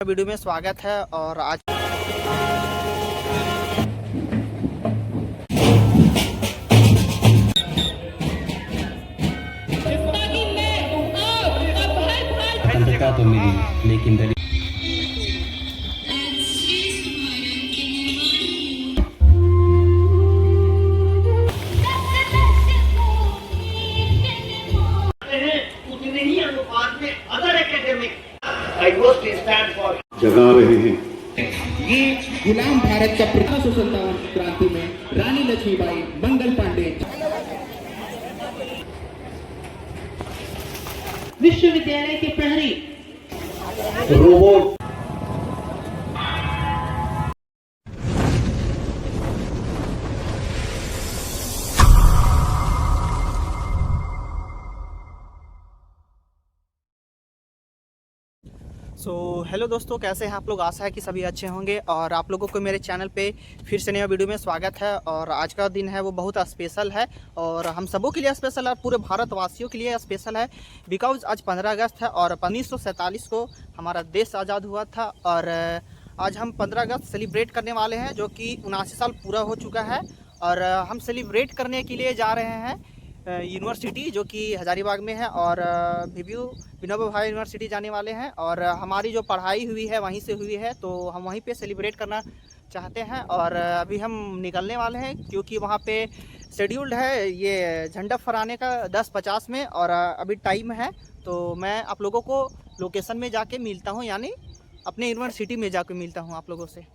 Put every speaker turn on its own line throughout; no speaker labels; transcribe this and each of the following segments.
Video में स्वागत है। और आज
स्वतंत्रता तो मिली लेकिन दलित
उतने ही अनुपात में other academic diversity stand for
जगा रहे हैं।
ये गुलाम भारत का 1757 क्रांति में रानी लक्ष्मीबाई मंगल पांडे
विश्वविद्यालय के प्रहरी
रोबोट
हेलो दोस्तों, कैसे हैं आप लोग। आशा है कि सभी अच्छे होंगे और आप लोगों को मेरे चैनल पे फिर से नया वीडियो में स्वागत है। और आज का दिन है वो बहुत स्पेशल है और हम सबों के लिए स्पेशल है, पूरे भारतवासियों के लिए स्पेशल है। बिकॉज आज 15 अगस्त है और 1947 को हमारा देश आज़ाद हुआ था। और आज हम 15 अगस्त सेलिब्रेट करने वाले हैं, जो कि 79 साल पूरा हो चुका है। और हम सेलिब्रेट करने के लिए जा रहे हैं यूनिवर्सिटी, जो कि हजारीबाग में है। और विनोबा भावे यूनिवर्सिटी जाने वाले हैं और हमारी जो पढ़ाई हुई है वहीं से हुई है, तो हम वहीं पे सेलिब्रेट करना चाहते हैं। और अभी हम निकलने वाले हैं क्योंकि वहाँ पे शेड्यूल्ड है ये झंडा फहराने का 10:50 में। और अभी टाइम है, तो मैं आप लोगों को लोकेशन में जाके मिलता हूँ, यानी अपने यूनिवर्सिटी में जाके मिलता हूँ आप लोगों से।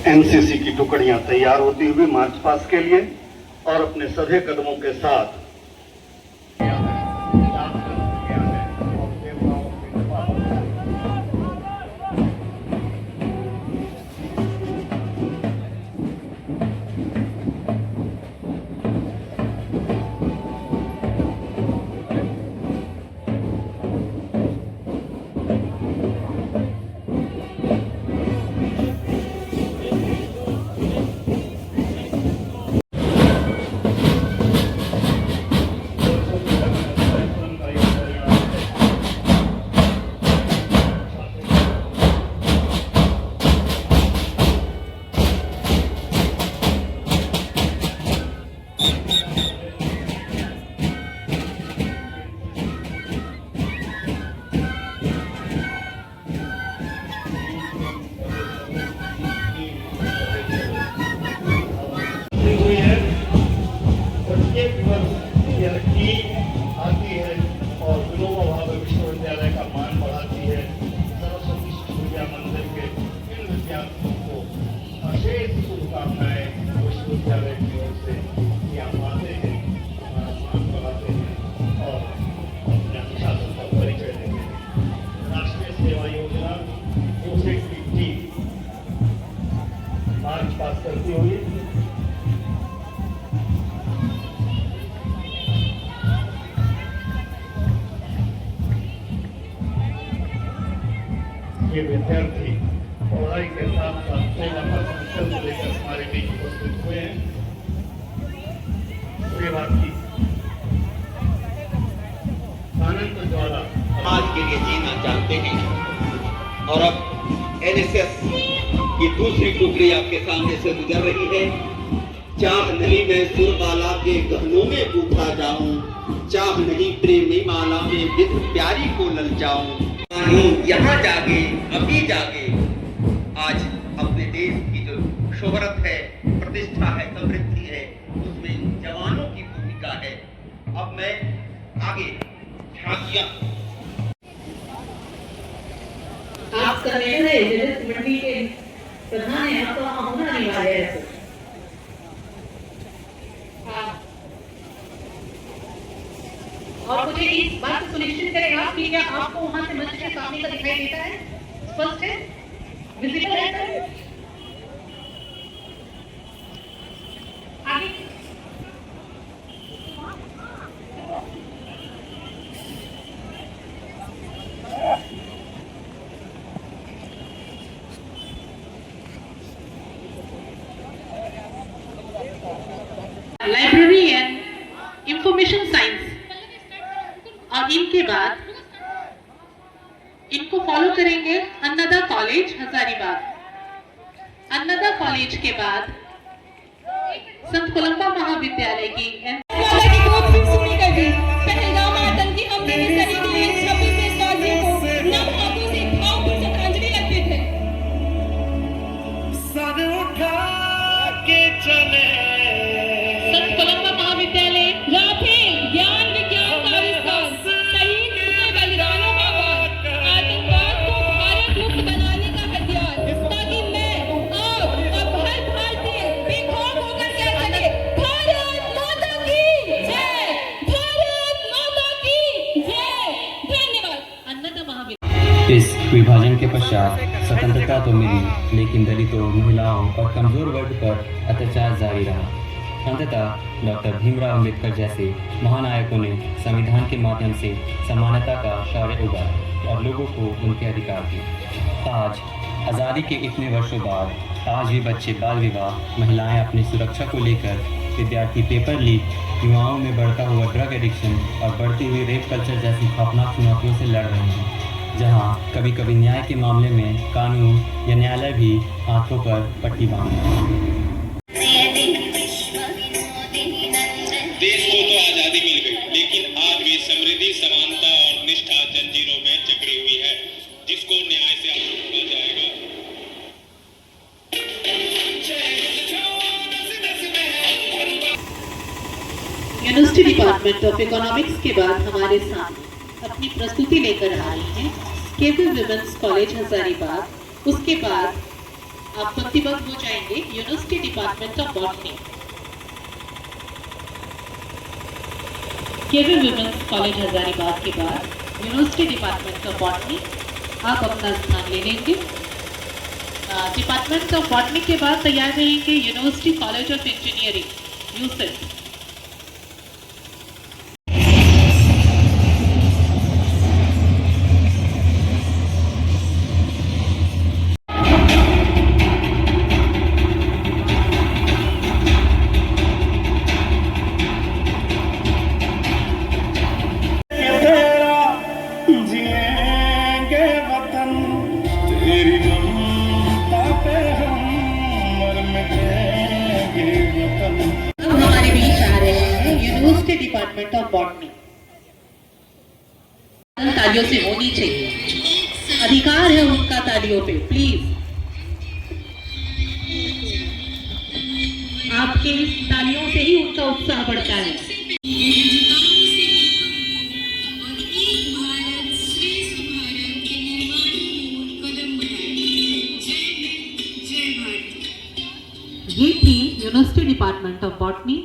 एनसीसी की टुकड़ियां तैयार होती हुई मार्च पास्ट के लिए और अपने सधे कदमों के साथ आती है और विनोबा भावे विश्वविद्यालय का मान बढ़ाती है। सरस्वती शिशु विद्या मंदिर के इन विद्यार्थियों को अशेष शुभकामनाएं विश्वविद्यालय की ओर से यहाँ पाते हैं, हमारा मान बढ़ाते हैं और अपने अनुशासन का परिचय देते हैं। राष्ट्रीय सेवा योजना की टीम मार्च पास करती हुई ये विद्यार्थी पढ़ाई के साथ साथ सेवा का संकल्प लेकर हमारे बीच उपस्थित हुए हैं। सेवा की आनंद द्वारा
समाज के लिए जीना चाहते हैं। और अब एनएसएस की दूसरी टुकड़ी आपके सामने से गुजर रही है। चाह नहीं मैं सुरबाला के गहनों में पूछा जाऊं, चाह नहीं प्रेमी माला में विध प्यारी को ललचाऊं। यहाँ जागे अभी जागे, आज अपने देश की जो शोहरत है, प्रतिष्ठा है, समृद्धि है, उसमें जवानों की भूमिका है। अब मैं आगे झांकियां
आप कन्वेनर है, जजस कमेटी के प्रधान है, आपको वहाँ होना अनिवार्य है। और मुझे इस बात को सुनिश्चित करेगा कि क्या आपको वहाँ से मंच के सामने का दिखाई देता है, स्पष्ट है, विजिबल है सर? आगे लाइब्रेरी एंड इंफॉर्मेशन साइंस, और इनके बाद इनको फॉलो करेंगे अन्नदा कॉलेज हजारीबाग। अन्नदा कॉलेज के बाद संत कोलंबा महाविद्यालय की
पहलगाम आतंकी हमले में शहीद हुए 26 देशवासियों को नम हाथों से भावभीनी श्रद्धांजलि अर्पित है। संत कोलंबा महाविद्यालय राफेल ज्ञान विज्ञान का आविष्कार, शहीद हुए बलिदानों का वार, आतंकवाद को भारत मुक्त बनाने का हथियार, ताकि मैं आप और हर भारतीय बेखौफ होकर कह सके भारत माता की जय, भारत माता की जय। धन्यवाद।
अन्नदा महाविद्यालय।
इस विभाजन के पश्चात स्वतंत्रता तो मिली, लेकिन दलितों, महिलाओं और कमजोर वर्ग पर अत्याचार जारी रहा। अंततः डॉक्टर भीमराव अम्बेडकर जैसे महानायकों ने संविधान के माध्यम से समानता का शौर्य उगाया और लोगों को उनके अधिकार दिए। आज आज़ादी के इतने वर्षों बाद आज भी बच्चे बाल विवाह, महिलाएं अपनी सुरक्षा को लेकर, विद्यार्थी पेपर लीक, युवाओं में बढ़ता हुआ ड्रग एडिक्शन और बढ़ती हुई रेप कल्चर जैसी खौफनाक चुनौतियों से लड़ रहे हैं, जहां कभी कभी न्याय के मामले में कानून या न्यायालय भी हाथों पर पट्टी बांधे।
देश को तो आजादी मिल गई, लेकिन आज भी समृद्धि, समानता और निष्ठा जंजीरों में जकड़ी हुई है, जिसको न्याय से आगे छोड़ा जाएगा।
यूनिवर्सिटी डिपार्टमेंट ऑफ इकोनॉमिक्स के बाद हमारे सामने अपनी प्रस्तुति लेकर आ रही हैं केवी विमेंस कॉलेज हजारीबाग। उसके बाद आप पंक्तिबद्ध हो जाएंगे university department of botany. KV women's college Hazaribagh के बाद यूनिवर्सिटी डिपार्टमेंट ऑफ बॉटनी आप अपना स्थान ले लेंगे। डिपार्टमेंट ऑफ बॉटनी के बाद तैयार रहेंगे university college of engineering Yusuf. Department of botany तालियों से होनी चाहिए, अधिकार है उनका तालियों पे। प्लीज आपके तालियों से ही उनका उत्साह बढ़ता है। ये थी university department of botany.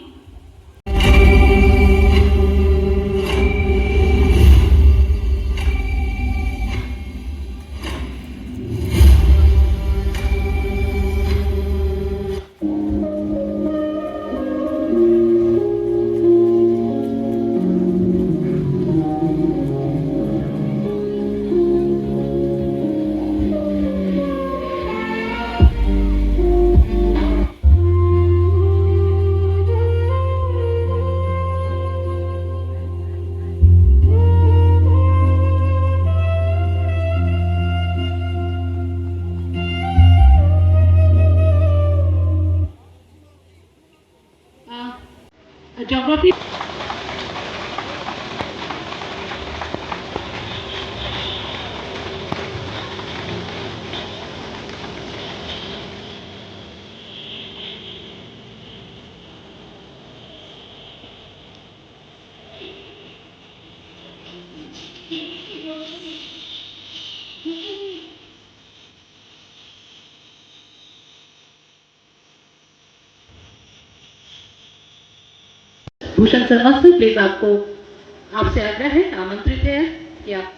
Bhushan sir also please आपसे आग्रह है, आमंत्रित है कि आप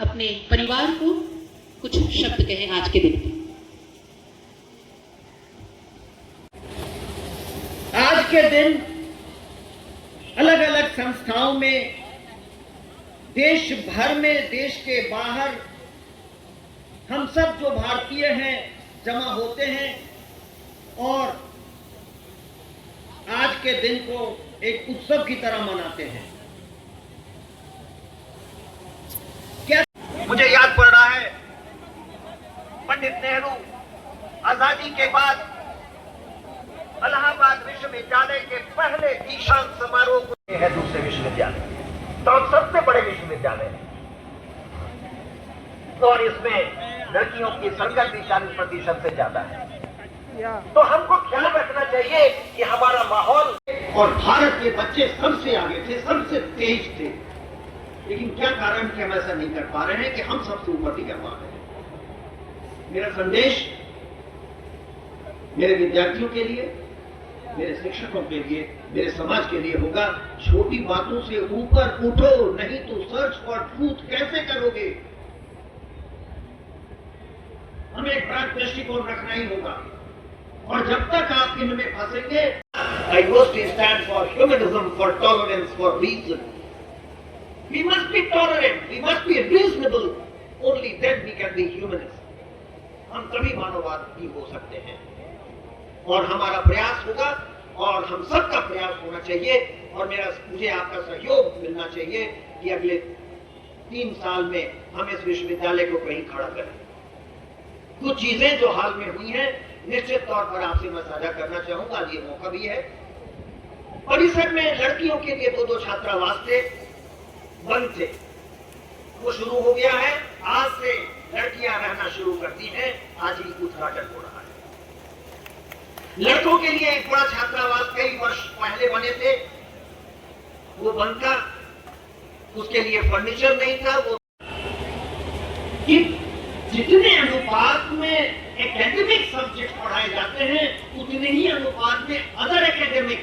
अपने परिवार को कुछ शब्द कहें आज के दिन पे।
आज के दिन अलग अलग संस्थाओं में, देश भर में, देश के बाहर हम सब जो भारतीय हैं जमा होते हैं और आज के दिन को एक उत्सव की तरह मनाते हैं। क्या मुझे याद पड़ रहा है, पंडित नेहरू आजादी के बाद इलाहाबाद विश्वविद्यालय के पहले दीक्षांत समारोह को है दूसरे विश्वविद्यालय, तो हम सबसे बड़े विश्वविद्यालय हैं और इसमें लड़कियों की संख्या भी 40% से ज्यादा है। तो हमको ख्याल रखना चाहिए कि हमारा माहौल, और भारत के बच्चे सबसे आगे थे, सबसे तेज थे, लेकिन क्या कारण कि हम ऐसा नहीं कर पा रहे हैं कि हम सबसे ऊपर नहीं कर पा रहे हैं। मेरा संदेश मेरे विद्यार्थियों के लिए, मेरे शिक्षकों के लिए, मेरे समाज के लिए होगा, छोटी बातों से ऊपर उठो, नहीं तो सर्च फॉर ट्रूथ कैसे करोगे। हमें एक बड़ा दृष्टिकोण रखना ही होगा और जब तक आप इनमें फंसेंगे, diversity stands for humanism, for tolerance, for reason. We must be tolerant, we must be reasonable, only then we can be humanist. हम तभी मानववादी हो सकते हैं और हमारा प्रयास होगा और हम सबका प्रयास होना चाहिए और मुझे आपका सहयोग मिलना चाहिए कि अगले 3 साल में हम इस विश्वविद्यालय को कहीं खड़ा करें। कुछ चीजें जो हाल में हुई हैं निश्चित तौर पर आपसे मैं साझा करना चाहूंगा, ये मौका भी है। परिसर में लड़कियों के लिए 2 छात्रावास थे, बंद थे, वो शुरू हो गया है। आज से लड़कियां रहना शुरू करती हैं, आज ही उद्घाटन हो रहा है। लड़कों के लिए एक बड़ा छात्रावास कई वर्ष पहले बने थे, वो बंद था, उसके लिए फर्नीचर नहीं था। वो जितने अनुपात में एकेडमिक सब्जेक्ट पढ़ाए जाते हैं उतने ही अनुपात में अदर एकेडमिक।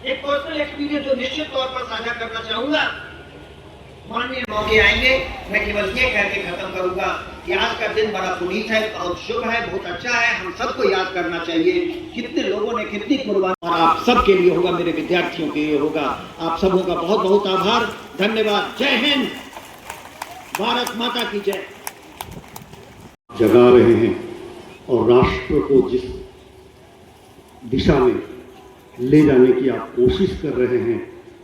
एक पर्सनल एक्सपीरियंस जो निश्चित तौर पर साझा करना चाहूंगा, माननीय मौके आएंगे, मैं केवल ये कह के खत्म करूंगा कि आज का दिन बड़ा पुनीत है, बहुत शुभ है, बहुत अच्छा है। हम सबको याद करना चाहिए कितने लोगों ने कितनी कुर्बानी, और आप सबके लिए होगा, मेरे विद्यार्थियों के लिए होगा। आप सबों का बहुत बहुत आभार, धन्यवाद। जय हिंद, भारत माता की जय।
जगा रहे हैं और राष्ट्र को जिस दिशा में ले जाने की आप कोशिश कर रहे हैं,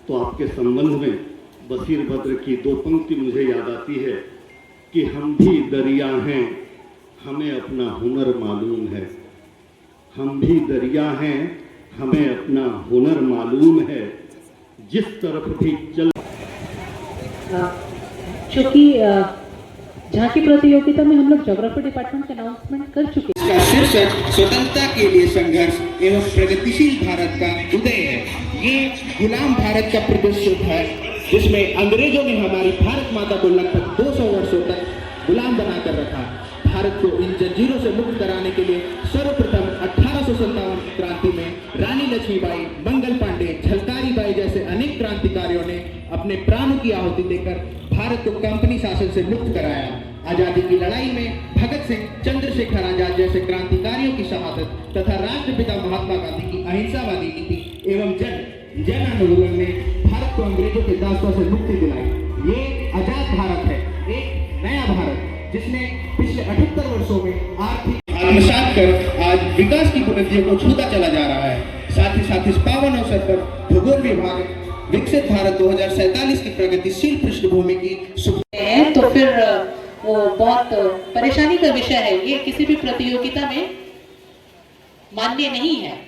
तो आपके संबंध में बशीर बद्र की 2 पंक्ति मुझे याद आती है कि हम भी दरिया हैं, हमें अपना हुनर मालूम है। हम भी दरिया हैं, हमें अपना हुनर मालूम है, जिस तरफ भी चल।
चूंकि झांकी प्रतियोगिता में हम लोग ज्योग्राफी डिपार्टमेंट का अनाउंसमेंट कर चुके हैं।
इसका शीर्षक स्वतंत्रता के लिए संघर्ष एवं प्रगतिशील भारत का उदय है। ये गुलाम भारत का प्रदर्शित है जिसमें अंग्रेजों ने हमारी भारत माता को लगभग 200 वर्षों तक गुलाम बनाकर रखा। भारत को इन जंजीरों से मुक्त कराने के लिए सर्वप्रथम 1857 क्रांति में रानी लक्ष्मीबाई, मंगल पांडे, झलकारी बाई जैसे अनेक क्रांतिकारियों ने अपने प्राणों की आहुति देकर भारत को कंपनी शासन से मुक्त कराया। आजादी की लड़ाई में भगत सिंह, चंद्रशेखर आजाद जैसे क्रांतिकारियों की शहादत तथा राष्ट्रपिता महात्मा गांधी की अहिंसावादी नीति एवं जन आंदोलन ने भारत को अंग्रेजों के दासों से मुक्ति दिलाई। ये आजाद भारत है, एक नया भारत जिसने पिछले 78 वर्षों में आर्थिक आत्मसात कर आज विकास की बुलंदियों को छूता चला जा रहा है। साथ ही इस पावन अवसर पर भूगोल विभाग विकसित भारत 2047 की प्रगतिशील पृष्ठभूमि की
तो फिर वो बहुत परेशानी का विषय है। ये किसी भी प्रतियोगिता में मान्य नहीं है।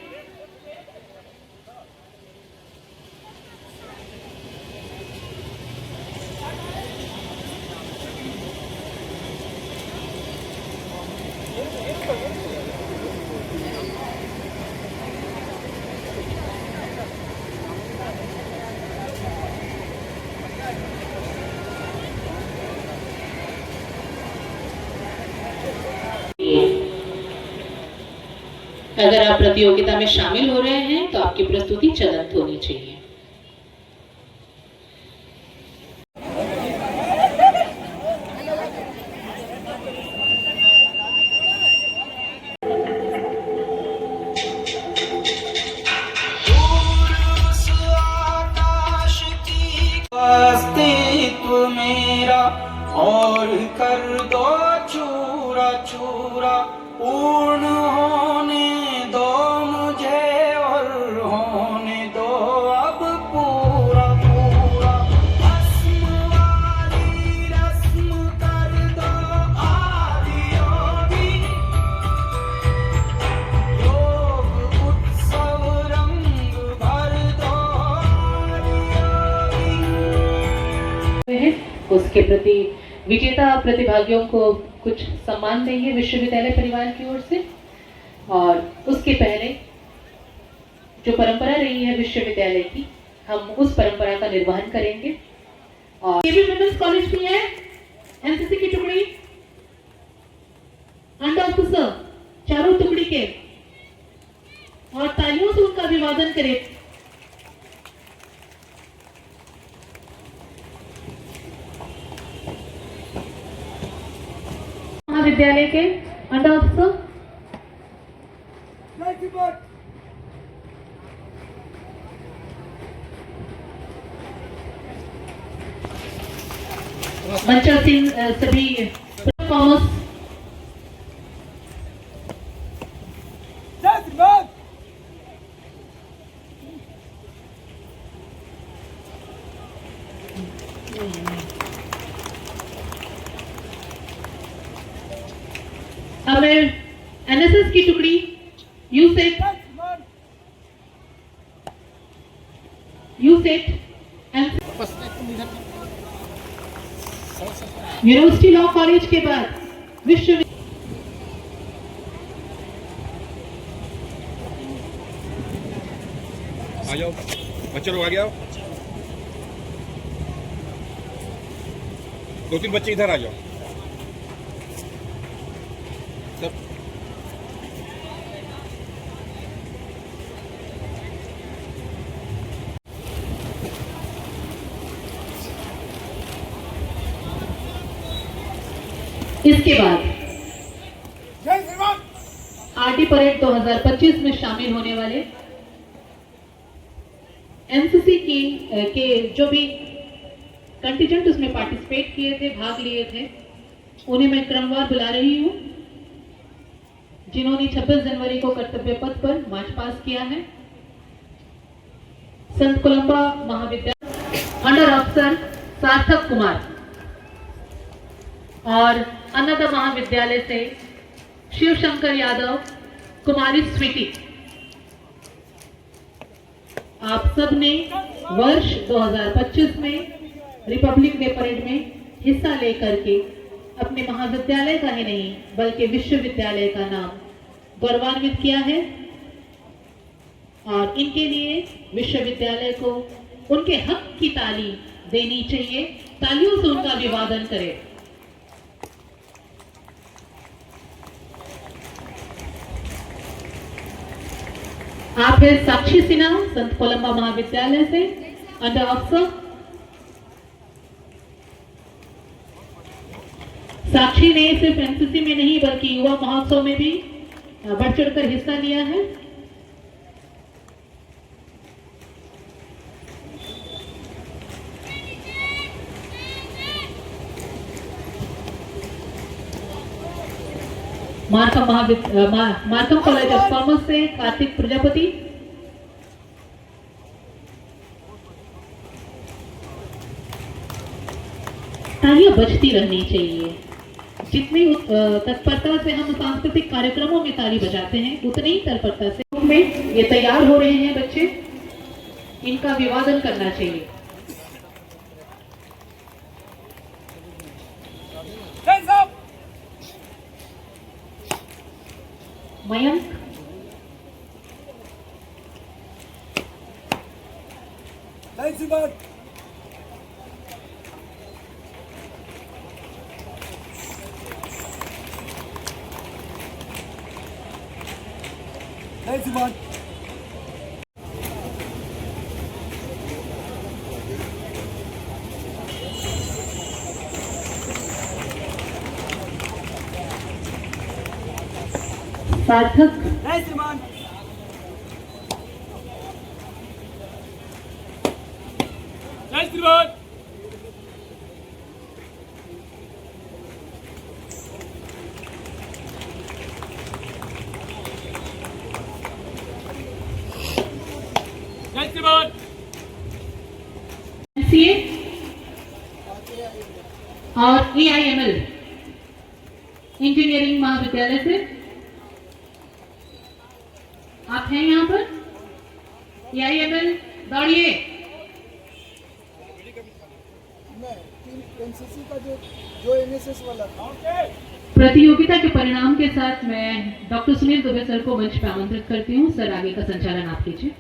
अगर आप प्रतियोगिता में शामिल हो रहे हैं तो आपकी प्रस्तुति चलंत होनी चाहिए।
अस्तित्व मेरा और कर दो चूरा चूरा, पूर्ण होने दो मुझे और होने दो अब पूरा पूरा। भस्म वाली रस्म कर दो आदि योगी, योग उत्सव रंग भर दो
है उसके प्रति विजेता प्रतिभागियों को कुछ सम्मान देंगे विश्वविद्यालय परिवार की ओर से। और उसके पहले जो परंपरा रही है विश्वविद्यालय की, हम उस परंपरा का निर्वहन करेंगे। और केवी वुमेन्स कॉलेज की है एनसीसी की टुकड़ी, अंडर ऑफिसर चारों टुकड़ी के, और तालियों से उनका अभिवादन करें। महाविद्यालय के अंडर ऑफिसर मंचल सिंह सभी कॉमर्स अब एनएसएस की टुकड़ी यूसेट यूनिवर्सिटी लॉ कॉलेज के बाद विश्व
आ जाओ बच्चे लोग, आ गया 2-3 बच्चे इधर आ जाओ सब।
इसके बाद आरटी परेड 2025 में शामिल होने वाले एनसीसी की के जो भी कंटिजेंट उसमें पार्टिसिपेट किए थे, भाग लिए थे, उन्हें मैं क्रमवार बुला रही हूं। जिन्होंने 26 जनवरी को कर्तव्य पथ पर मार्च पास किया है, संत कोलंबा महाविद्यालय अंडर ऑफिसर सार्थक कुमार, और अन्नदा महाविद्यालय से शिव शंकर यादव, कुमारी स्वीटी। आप सब ने वर्ष 2025 में रिपब्लिक डे परेड में हिस्सा लेकर के अपने महाविद्यालय का ही नहीं बल्कि विश्वविद्यालय का नाम गौरवान्वित किया है, और इनके लिए विश्वविद्यालय को उनके हक की ताली देनी चाहिए। तालियों से उनका अभिवादन करें। आप है साक्षी सिन्हा, संत कोलंबा महाविद्यालय से अंडर ऑफिसर। साक्षी ने सिर्फ एनसीसी में नहीं बल्कि युवा महोत्सव में भी बढ़ चढ़कर हिस्सा लिया है। मार्कम कॉलेज ऑफ कॉमर्स से कार्तिक प्रजापति, तालियां बजती रहनी चाहिए। जितनी तत्परता से हम सांस्कृतिक कार्यक्रमों में ताली बजाते हैं, उतनी ही तत्परता से में ये तैयार हो रहे हैं बच्चे, इनका अभिवादन करना चाहिए। मयंक, सार्थक MCA और AIML इंजीनियरिंग महाविद्यालय से आप हैं यहाँ पर? AIML दौड़िए। प्रतियोगिता के परिणाम के साथ मैं डॉक्टर सुनील दुबे सर को मंच पर आमंत्रित करती हूँ। सर आगे का संचालन आप कीजिए।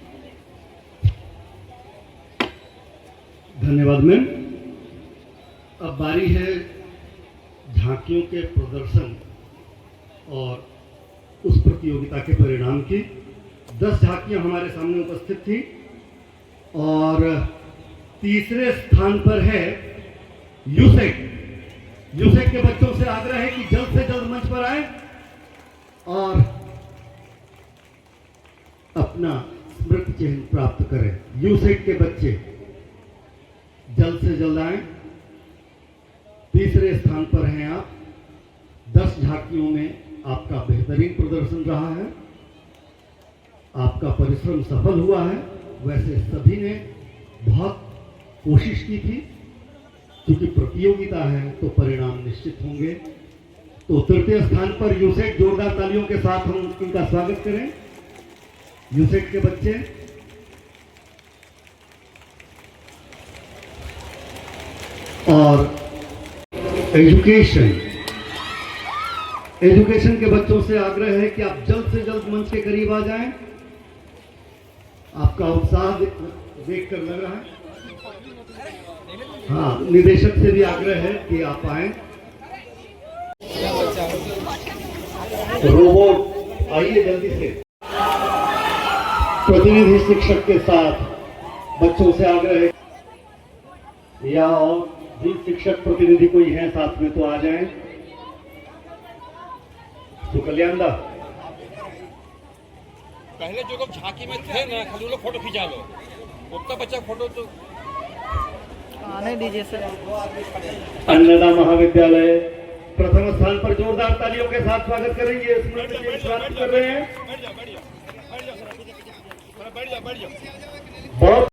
धन्यवाद मैम। अब बारी है झांकियों के प्रदर्शन और उस प्रतियोगिता के परिणाम की। 10 झांकियां हमारे सामने उपस्थित थी और तीसरे स्थान पर है यूसेक। यूसेक के बच्चों से आग्रह है कि जल्द से जल्द मंच पर आए और अपना स्मृति चिन्ह प्राप्त करें। यूसेक के बच्चे जल्द से जल्द आए। तीसरे स्थान पर हैं आप। 10 झांकियों में आपका बेहतरीन प्रदर्शन रहा है, आपका परिश्रम सफल हुआ है। वैसे सभी ने बहुत कोशिश की थी, क्योंकि प्रतियोगिता है तो परिणाम निश्चित होंगे। तो तृतीय स्थान पर यूसेक, जोरदार तालियों के साथ हम इनका स्वागत करें। यूसेक के बच्चे और एजुकेशन के बच्चों से आग्रह है कि आप जल्द से जल्द मंच के करीब आ जाएं। आपका उत्साह देखकर लग रहा है। हाँ, निदेशक से भी आग्रह है कि आप आएं। रोबोट आइए जल्दी से। प्रतिनिधि शिक्षक के साथ बच्चों से आग्रह है या और भी शिक्षक प्रतिनिधि कोई है साथ में तो आ जाएं। सुकल्याण दा,
पहले जो लोग झांकी में थे ना, खाली वो लोग फोटो खिंचा लो। उतना बच्चा फोटो तो
आने दीजिए सर।
अन्नदा महाविद्यालय प्रथम स्थान पर जोरदार तालियों के साथ स्वागत करेंगे। स्मृति चिन्ह प्राप्त कर रहे हैं। बहुत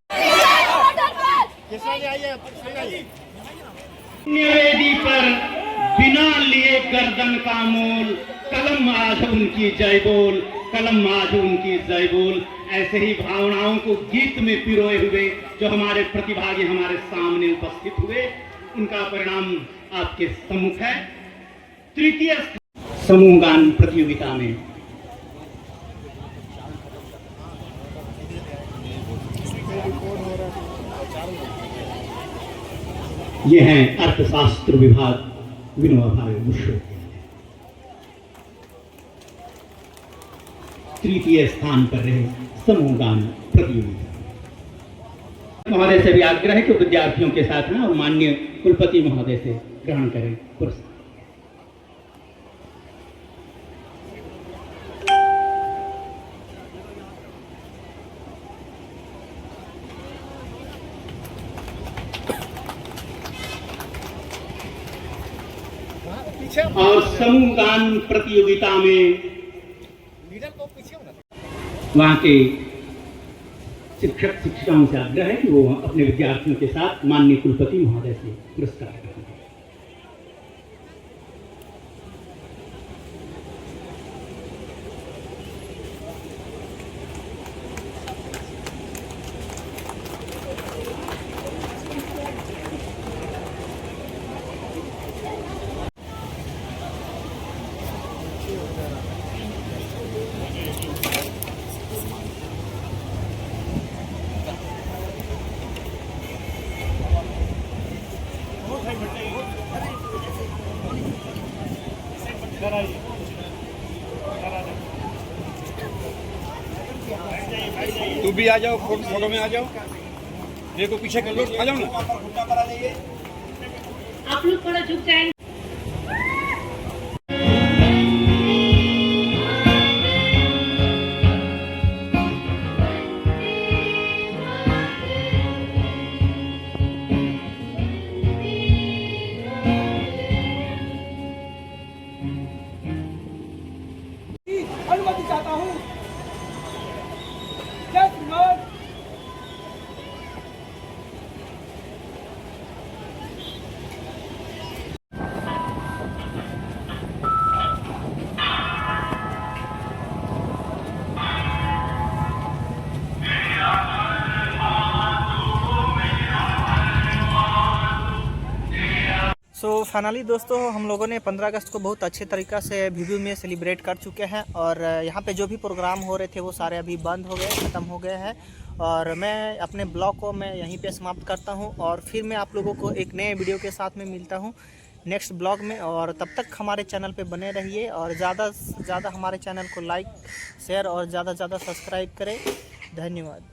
निवेदी पर बिना लिए गर्दन का मोल, कलम आज उनकी जय बोल, कलम आज उनकी जय बोल। ऐसे ही भावनाओं को गीत में पिरोए हुए जो हमारे प्रतिभागी हमारे सामने उपस्थित हुए, उनका परिणाम आपके सम्मुख है। तृतीय समूह गान प्रतियोगिता में ये हैं अर्थशास्त्र विभाग विनोबा भावे विश्वविद्यालय। तृतीय स्थान पर रहे समूह गान प्रतियोगिता। महोदय से भी आग्रह है कि विद्यार्थियों के साथ ना माननीय कुलपति महोदय से ग्रहण करें पुरस्कार। और समूह गान प्रतियोगिता में वहाँ के शिक्षक शिक्षिकाओं से आग्रह है कि वो अपने विद्यार्थियों के साथ माननीय कुलपति महोदय से पुरस्कार करें।
तू भी आ जाओ, फोटो में आ जाओ। देखो पीछे कर लो, आ जाओ ना।
आप लोग थोड़ा झुक जाएंगे।
अनुमति चाहता हूँ। सो फाइनली दोस्तों, हम लोगों ने 15 अगस्त को बहुत अच्छे तरीक़ा से भिभू में सेलिब्रेट कर चुके हैं और यहाँ पे जो भी प्रोग्राम हो रहे थे वो सारे अभी बंद हो गए, ख़त्म हो गए हैं। और मैं अपने ब्लॉग को मैं यहीं पे समाप्त करता हूँ और फिर मैं आप लोगों को एक नए वीडियो के साथ में मिलता हूँ नेक्स्ट ब्लॉग में। और तब तक हमारे चैनल पे बने रहिए और ज़्यादा से ज़्यादा हमारे चैनल को लाइक, शेयर और ज़्यादा से ज़्यादा सब्सक्राइब करें। धन्यवाद।